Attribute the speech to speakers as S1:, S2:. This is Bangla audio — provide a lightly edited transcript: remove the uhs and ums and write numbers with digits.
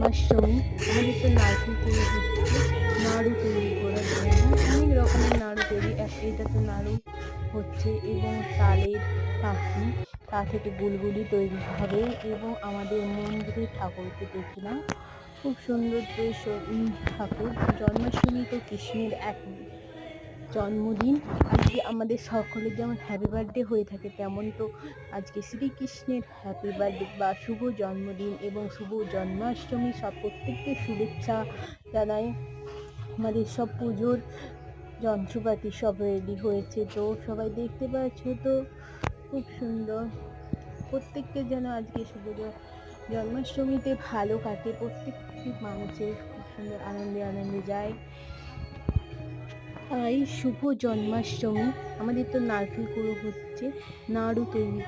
S1: জন্মাষ্টমী। আমাদের তো নারকেল কুড়ো হচ্ছে নাড়ু তৈরি করার জন্য। অনেক রকমের নাড়ু তৈরি, এটা তো নাড়ু হচ্ছে এবং তালের পাখি, তা থেকে গুলগুলি তৈরি হবে। এবং আমাদের মন্দিরে ঠাকুরকে দেখলাম, খুব সুন্দর ঠাকুর। জন্মাষ্টমী তো কৃষ্ণের এক জন্মদিন। আজকে আমাদের সকলের যেমন হ্যাপি বার্থডে হয়ে থাকে, তেমন তো আজকে শ্রীকৃষ্ণের হ্যাপি বার্থডে বা শুভ জন্মদিন এবং শুভ জন্মাষ্টমী। সব প্রত্যেককে শুভেচ্ছা জানাই। আমাদের সব পুজোর যন্ত্রপাতি সব রেডি হয়েছে, তো সবাই দেখতে পাচ্ছ তো, খুব সুন্দর। প্রত্যেককে যেন আজকে শুভ জন্মাষ্টমীতে ভালো কাটে, প্রত্যেকটি মানুষের খুব সুন্দর আনন্দে আনন্দে যায়। তাই শুভ জন্মাষ্টমী। আমাদের তো নারকেল কুড়ো হচ্ছে নাড়ু তৈরি করে